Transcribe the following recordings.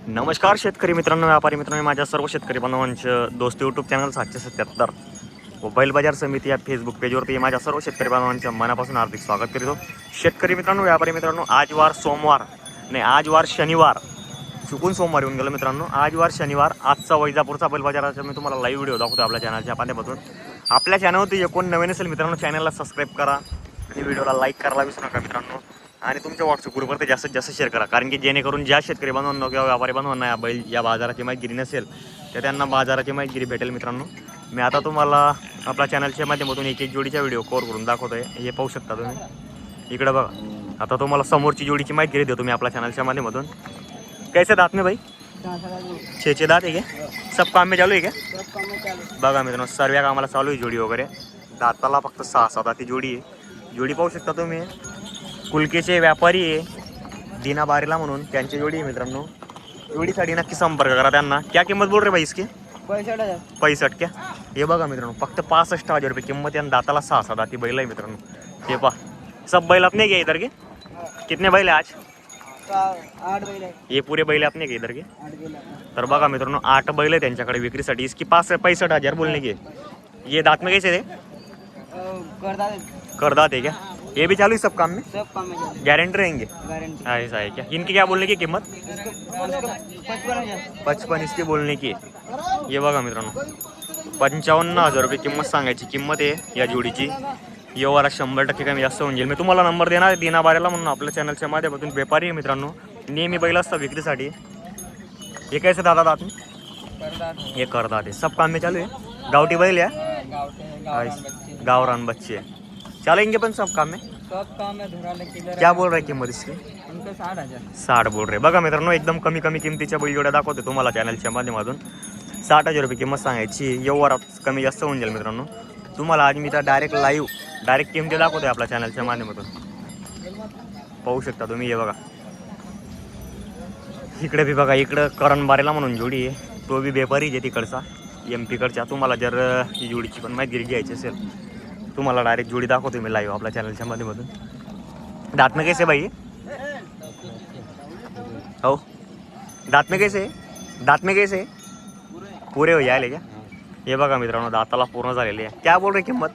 नमस्कार शेतकरी मित्रांनो, व्यापारी मित्रांनो, माझ्या सर्व शेतकरी बांधवांचं दोस्त यूट्यूब चॅनल 777 व बैल बाजार समिती या फेसबुक पेजवरती माझ्या सर्व शेतकरी बांधवांचं मनापासून हार्दिक स्वागत करतो. शेतकरी मित्रांनो, व्यापारी मित्रांनो, आज वार सोमवार नाही, आज वार शनिवार, चुकून सोमवार येऊन गेलो मित्रांनो. आज वार शनिवार, आजचा वैजापूरचा बैल बाजाराचा मी तुम्हाला लाईव्ह व्हिडिओ दाखवतो आपल्या चॅनलच्या माध्यमातून. आपल्या चॅनलवरती जे कोण नवीन असेल मित्रांनो, चॅनलला सबस्क्राईब करा आणि व्हिडिओला लाईक करायला विसरू नका मित्रांनो. आणि तुमच्या व्हॉट्सअप ग्रुपवरती जास्तीत जास्त शेअर करा, कारण की जेणेकरून ज्या शेतकरी बांधवांना किंवा व्यापारी बांधवांना या बाजाराची माहिती नसेल तर त्यांना बाजाराची माहिती भेटेल मित्रांनो. मी आता तुम्हाला आपल्या चॅनलच्या माध्यमातून एक जोडीचा व्हिडिओ कव्हर करून दाखवतोय. हे पाहू शकता तुम्ही इकडे बघा. आता तुम्हाला समोरची जोडीची माहिती देतो मी आपल्या चॅनलच्या माध्यमातून. कैसे दात में भाई? 6 दात आहे क्या? सब काम में चालू आहे क्या? बघा मित्रांनो, सर्व कामाला चालू आहे जोडी वगैरे. दाताला फक्त 6 दाती जोडी आहे. जोडी पाहू शकता तुम्ही. कुलकेचे व्यापारी आहे दीना बारेला म्हणून, त्यांची जोडी आहे मित्रांनो. जोडीसाठी नक्की संपर्क करा त्यांना. क्या किंमत बोल रहे भाई इसकी? 65 क्या? हे बघा मित्रांनो, फक्त 65,000 रुपये किंमत आहे. दाताला 6 दाती बैल आहे मित्रांनो. हे पहा, सब बैल अपने के इधर के? कितने बैल आहे आज? 8 बैल है. ये पूरे बैल अपने के इधर के? तर बघा मित्रांनो, 8 बैल आहे त्यांच्याकडे विक्रीसाठी. इसकी 65,000 बोलने की. ये दांत में कैसे थे? करदात है क्या? ये भी चालू है सब काम में? सब काम में गारंटी रहेंगे? गारंटी. ऐसा है क्या? इनकी क्या बोलने की किंमत? 55 इसकी बोलने की. ये बघा मित्रांनो, 55,000 रुपये किंमत सांगायची किंमत आहे या जोडीची. व्यवहारात 100% कमी जास्त होऊन जाईल. मी तुम्हाला नंबर देणार आहे दीना बारेला म्हणून, आपल्या चॅनलच्या माध्यमातून. व्यापारी आहे मित्रांनो, नेहमी बैल असतात विक्रीसाठी. हे कैसे दादा दात में? ये करदात है. सब काम में चालू है. गावठी बैल या गावरान बच्चे चलेंगे पण सब काम में? सब काम में धुरा लेके क्या बोल रहे किंमत इसकी? उनको 60,000. 60 बोल रहे. बघा मित्रांनो, एकदम कमी किमतीच्या बैलजोड्या दाखवते तुम्हाला चॅनलच्या माध्यमातून. 60,000 रुपये किंमत सांगायची. व्यवहारात कमी जास्त होऊन जाईल मित्रांनो. तुम्हाला आज मी तर डायरेक्ट किमती दाखवतोय आपल्या चॅनलच्या माध्यमातून. पाहू शकता तुम्ही. हे बघा इकडे बी बघा, इकडं करण बारेला म्हणून जोडी आहे. तो बी व्यापारी आहे तिकडचा, MP कडच्या. तुम्हाला जर ही जोडीची पण माहिती घ्यायची असेल, तुम्हाला डायरेक्ट जोडी दाखवतो मी लाईव्ह आपल्या चॅनलच्या माध्यमातून. दात में कैसे भाई? हो, दात में कैसे? दात में कैसे पुरे हो यायले क्या? हे बघा मित्रांनो, दाताला पूर्ण झालेले आहे. क्या बोल रहे किंमत?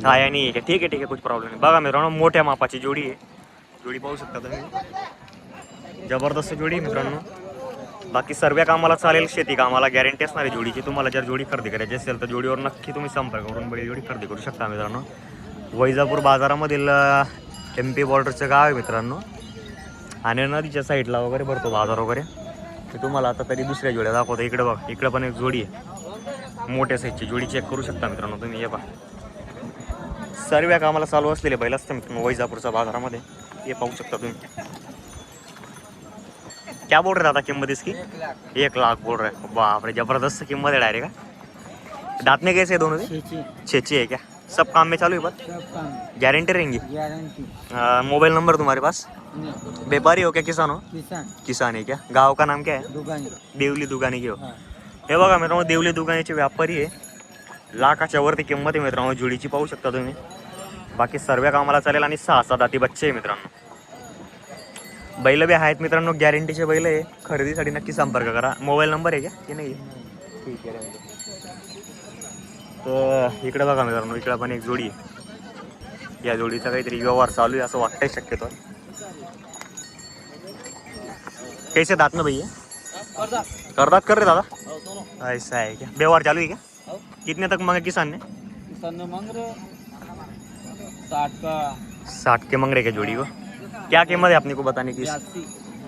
छाया नाही आहे का? ठीक आहे, कुछ प्रॉब्लेम नाही. बघा मित्रांनो, मोठ्या मापाची जोडी आहे. जोडी पाहू शकता तुम्ही. जबरदस्त जोडी मित्रांनो. बाकी सर्व कामाला चालेल, शेती कामाला गॅरंटी असणारी जोडीची. तुम्हाला जर जोडी खरेदी करायची असेल तर जोडीवर नक्की तुम्ही संपर्क करून बैल जोडी खरेदी करू शकता मित्रांनो. वैजापूर बाजारामधील MP बॉर्डरचं गाव आहे मित्रांनो. आणि नदीच्या साईडला वगैरे भरतो बाजार वगैरे. ते तुम्हाला आता तरी दुसऱ्या जोड्या दाखवतो. इकडे बघा, इकडे पण एक जोडी आहे मोठ्या साईजची. जोडी चेक करू शकता मित्रांनो तुम्ही. हे पहा, सर्व कामाला चालू असलेले बैल असतं मित्रांनो वैजापूरच्या बाजारामध्ये. हे पाहू शकता तुम्ही. क्या बोल रहे दादा किंमत इसकी? 1 लाख बोल रहे. बाप रे, जबरदस्त किंमत है डायरेक्ट. दांत में कैसे दोनों? 6 है क्या? सब काम में चालू है? बात सब काम गारंटी रहेंगी? गारंटी. मोबाइल नंबर तुम्हारे पास? व्यापारी हो क्या किसान हो? किसान है क्या? गाव का नाम क्या है? दुकान. देवली दुकानी की हो. हे बघा मित्रांनो, देवली दुकानीचे व्यापारी आहे. लाखाच्या वरती किंमत आहे मित्रांनो जोडीची. पाहू शकता तुम्ही. बाकी सर्व कामाला चालेल. आणि 6 दाती बच्चे आहे मित्रांनो. बैल बी आहेत मित्रांनो, गॅरंटीचे बैल आहे. खरेदीसाठी नक्की संपर्क करा. मोबाईल नंबर आहे का की नाही? ठीक आहे. तर इकडे बघा मित्रांनो, इकडे पण एक जोडी आहे. या जोडीचा काहीतरी व्यवहार चालू आहे असं वाटतंय शक्यतो. कैसे दात में भैया? करदात कर रहे दादा? ऐसा है क्या? व्यवहार चालू है क्या? कितने तक मांगे किसान ने? मांग रहे 60 का. 60 के मांग रहे क्या जोडी को? क्या किंमत है आपने को बताने की?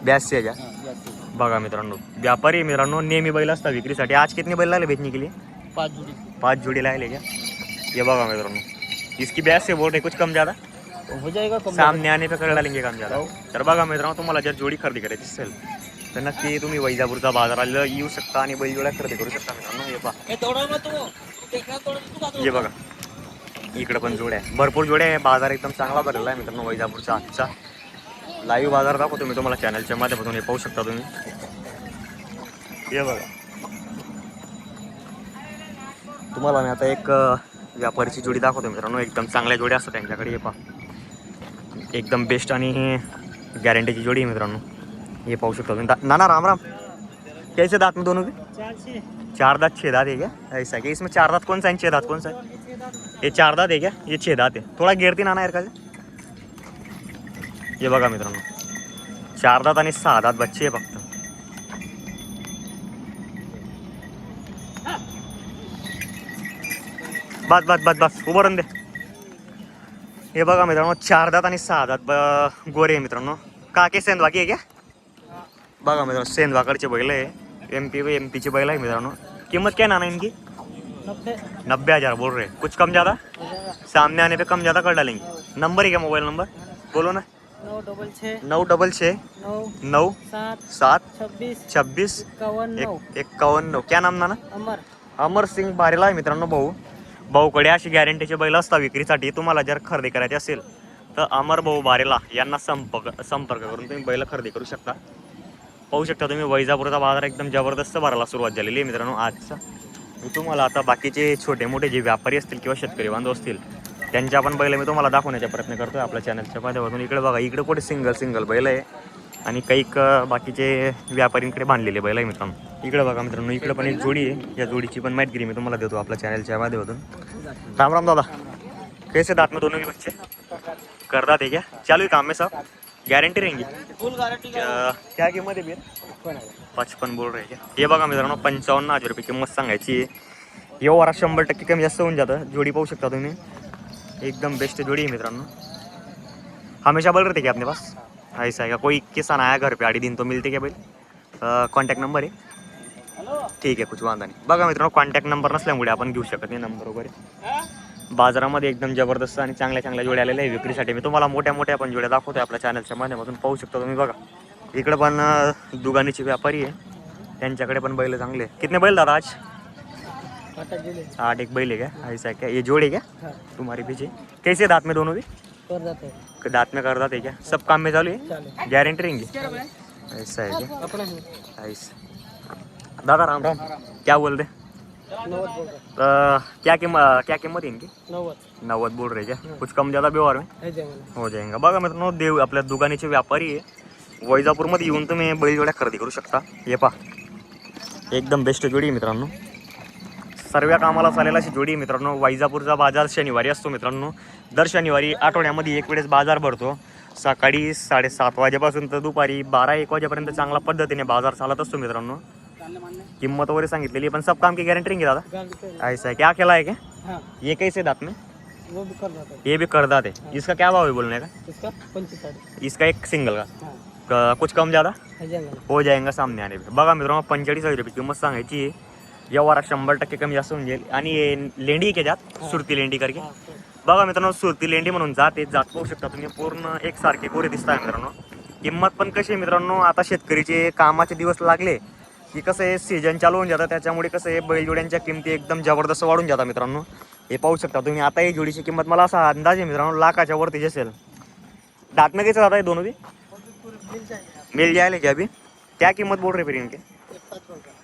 82 है क्या? बघा मित्रांनो, व्यापारी मित्रांनो, नेहमी बैल असतात विक्रीसाठी. आज कितने बैल लागले बेचने के लिए? 5 जोड़ी लाए क्या? ये बघा मित्रांनो, इसकी 82 बोल रहे. कुछ कम ज़्यादा हो जाएगा. सामने आने पे कर डालेंगे कम ज़्यादा. तर बघा मित्रांनो, तुम्हाला जर जोडी खरेदी करायची असेल तर नक्की तुम्ही वैजापूरचा बाजाराला येऊ शकता आणि बैल जोड्या खरेदी करू शकता मित्रांनो. हे पहा, हे बघा इकडे पण जोड्या आहे, भरपूर जोड्या आहे. बाजार एकदम चांगला भरलेला आहे मित्रांनो वैजापूरचा. आजचा लाईव्ह बाजार दाखवतो मी तुम्हाला चॅनलच्या माध्यमातून. हे पाहू शकता तुम्ही. हे बघा, तुम्हाला मी आता एक व्यापारीची जोडी दाखवतो मित्रांनो. एकदम चांगल्या जोड्या असतात त्यांच्याकडे. हे पहा, एकदम बेस्ट आणि गॅरंटीची जोडी आहे मित्रांनो. ये पाहू शकता तुम्ही. नाना राम राम. कैसे दांत में दोनों के? 4 दांत 6 दांत है क्या? ऐसा है क्या? इसमें 4 दांत कौन सा है 6 दांत कौन सा है? ये 4 दांत है क्या? ये 6 दांत है. थोडा गिरती नाना यार का. हे बघा मित्रांनो 4 दात आणि 6 दात बच्चे आहे फक्त. बस बस बस बस उभं राहून दे. हे बघा मित्रांनो 4 दात आणि 6 दात गोरे आहे मित्रांनो. काके सेंदवाकी आहे क्या? बघा मित्रांनो सेंदवाकडचे बैल आहे. एमपीचे बैल आहे मित्रांनो. किंमत क्या नाना इनकी? 90,000 बोल रहे. कुछ कम ज़्यादा सामने आने पे कम ज़्यादा कर डालेंगे. नंबर है क्या? मोबाइल नंबर बोलो ना. 966 9 7 26 51. क्या नाम नाना? अमर सिंग बारेला आहे मित्रांनो. भाऊकडे अशी गॅरंटीचे बैल असतात विक्रीसाठी. तुम्हाला जर खरेदी करायची असेल तर अमर भाऊ बारेला यांना संपर्क करून तुम्ही बैल खरेदी करू शकता. पाहू शकता तुम्ही वैजापूरचा बाजार एकदम जबरदस्त भरायला सुरुवात झालेली आहे मित्रांनो आजचा. मी तुम्हाला आता बाकीचे छोटे मोठे जे व्यापारी असतील किंवा शेतकरी बांधव असतील त्यांच्या पण बैल मी तुम्हाला दाखवण्याचा प्रयत्न करतोय आपल्या चॅनलच्या माध्यमातून. इकडे बघा इकडे कुठे सिंगल बैल आहे आणि काही बाकीचे व्यापारींकडे बांधलेले बैल आहे मित्रांनो. इकडे बघा मित्रांनो इकडे पण एक जोडी आहे. या जोडीची पण माहिती मी तुम्हाला देतो आपल्या चॅनलच्या माध्यमातून. राम राम दादा. कैसे दांत में दोनों के बच्चे? कर दात है क्या? चालू है काम में सब? गॅरंटी रहेंगी? फुल गारंटी. क्या किंमत आहे बिर? 55 बोल रहे क्या? हे बघा मित्रांनो 55,000 रुपये किंमत सांगायची आहे. व्यवहारात 100% कमी जास्त होऊन जातं. जोडी पाहू शकता तुम्ही एकदम बेस्ट जोड़ी है मित्रांनो. हमेशा बोल रहे थे क्या अपने पास? ऐसा है क्या? कोई किसान आया घर पे आड़ी दिन तो मिलते क्या भाई? कॉन्टॅक्ट नंबर आहे? ठीक आहे कुछ वांधा नाही. बघा मित्रांनो कॉन्टॅक्ट नंबर नसल्यामुळे आपण घेऊ शकत नाही नंबर वगैरे. बाजारामध्ये एकदम जबरदस्त आणि चांगल्या जोड्या आलेल्या आहे विक्रीसाठी. मी तुम्हाला मोठ्या पण जोड्या दाखवतोय आपल्या चॅनलच्या माध्यमातून. पाहू शकता तुम्ही. बघा इकडे पण दुगानीचे व्यापारी आहे त्यांच्याकडे पण बैल चांगले. कितने बैल दादा आज? 8 एक बैल है क्या? ऐसा है क्या? ये जोड़े क्या तुम्हारे पीछे? कैसे दांत में दोनों भी? दांत में कर दाते क्या? सब काम में चालू है? गारंटी रहेंगी? ऐसा है क्या? ऐसा. दादा राम राम. क्या बोल रहे? क्या किंमत है इनकी? 90 बोल रहे क्या? कुछ कम ज़्यादा व्यवहार में हो जाएगा. बघा मित्रांनो देव आपल्या दुकानीचे व्यापारी आहे. वैजापूरमध्ये येऊन तुम्ही बैलजोड्या खरेदी करू शकता. हे पहा एकदम बेस्ट जोडी आहे मित्रांनो. सर्व कामाला चालेल अशी जोडी आहे मित्रांनो. वैजापूरचा बाजार शनिवारी असतो मित्रांनो. दर शनिवारी आठवड्यामध्ये एक वेळेस बाजार भरतो. सकाळी 7:30 वाजेपासून तर दुपारी 12-1 वाजेपर्यंत चांगल्या पद्धतीने बाजार चालत असतो मित्रांनो. किंमत वगैरे सांगितलेली पण सब काम की गारंटी रहेंगे दादा? ऐसा है क्या? अकेला है क्या? ये कैसे दांत में? ये भी कर दाते. इसका क्या भाव है बोलने का? इसका एक सिंगल का कुछ कम ज़्यादा हो जाएगा सामने आने पे. बघा मित्रांनो 45,000 रुपये किंमत सांगायची आहे. व्यवहारात 100% कमी जास्त होऊन जाईल. आणि लेंडी के जात सुरती लेंडी करके. बघा मित्रांनो सुरती लेंडी म्हणून जात पाहू शकता तुम्ही. पूर्ण एकसारखे कोरे दिसत आहे मित्रांनो. किंमत पण कशी आहे मित्रांनो आता शेतकरीचे कामाचे दिवस लागले की कसं आहे सीजन चालू होऊन जातं. त्याच्यामुळे कसं आहे बैलजोड्यांच्या किमती एकदम जबरदस्त वाढून जातात मित्रांनो. हे पाहू शकता तुम्ही. आता ही जोडीची किंमत मला असा अंदाज आहे मित्रांनो लाखाच्या वरती असेल. दांत में कैसे जाता है दोनों भी? मिल जाएगा क्या अभी? क्या कीमत बोल रहे फिर इनके?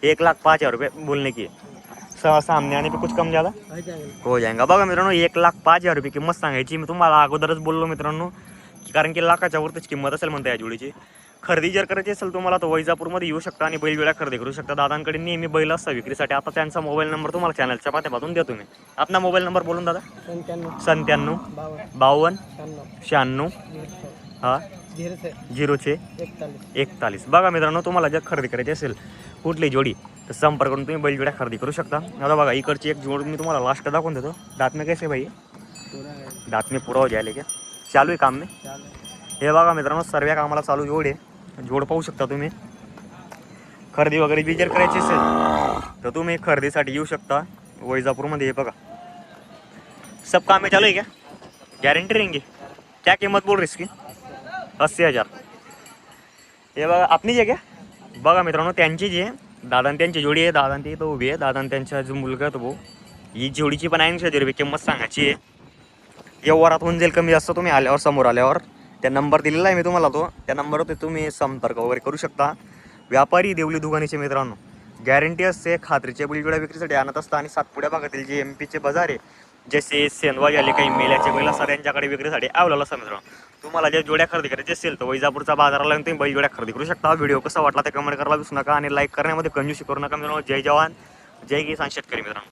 1,05,000 रुपये बोलने की. सामने आने पे कुछ कम ज़्यादा हो जाएगा. बघा मित्रांनो 1,05,000 रुपये किंमत सांगायची. मी तुम्हाला अगोदरच बोललो मित्रांनो कारण की लाखाच्या वरतीच किंमत असेल म्हणता या जोडीची. खरेदी जर करायची असेल तुम्हाला तर वैजापूरमध्ये येऊ शकता आणि बैलजोड्या खरेदी करू शकता. दादांकडे नेहमी बैल असतात विक्रीसाठी. आता त्यांचा मोबाईल नंबर तुम्हाला चॅनलच्या माध्यमातून देतो मी. आपला मोबाईल नंबर बोलून दादा. 97 52 96 हां 06 41. बघा मित्रांनो तुम्हाला जर खरेदी करायची असेल कुठली जोडी तर संपर्क करून तुम्ही बैलजोड्या खरेदी करू शकता. आता बघा इकडची एक जोड मी तुम्हाला लास्ट दाखवून देतो. दांत में कैसे भाई? दांत में पुरा हो जायला क्या? चालू आहे काम में. हे बघा मित्रांनो सर्व कामाला चालू जोड आहे. जोड पाहू शकता तुम्ही. खरेदी वगैरे बी जर करायची असेल तर तुम्ही खरेदीसाठी येऊ शकता वैजापूरमध्ये. हे बघा सब काम में चालू है क्या? गारंटी रहेंगी? क्या किंमत बोल रही इसकी? 80,000. हे बघा आपली जे क्या? बघा मित्रांनो त्यांची जी दादा त्यांची जोडी आहे. दादा ती तो उभी आहे. दादा त्यांचा जो मुलगा तो भाऊ. ही जोडीची पण 80,000 रुपये किंमत सांगायची आहे. व्यवहारात होऊन जाईल कमी जास्त. तुम्ही आल्यावर समोर आल्यावर त्या नंबर दिलेला आहे मी तुम्हाला तो. त्या नंबरवर तुम्ही संपर्क वगैरे करू शकता. व्यापारी देवली दुगानीचे मित्रांनो गॅरंटी असते. खात्रीचे बैलजोड्या विक्रीसाठी आणत असतात. आणि सातपुड्या भागातील जे एमपीचे बाजार आहे जसे सेंदवा झाले काही मेल्याचे बैल असतात त्यांच्याकडे विक्रीसाठी अवेलेबल असतात मित्रांनो. तुम्हाला ज्या जोड्या खरेदी करायची असेल तर वैजापूरचा बाजाराला येऊन तुम्ही बैल जोड्या खरेदी करू शकता. व्हिडिओ कसा वाटला ते कमेंट करायला विसरू नका आणि लाईक करण्यामध्ये कंजूसी करू नका मित्रांनो. जय जवान जय किसान शेतकरी मित्रांनो.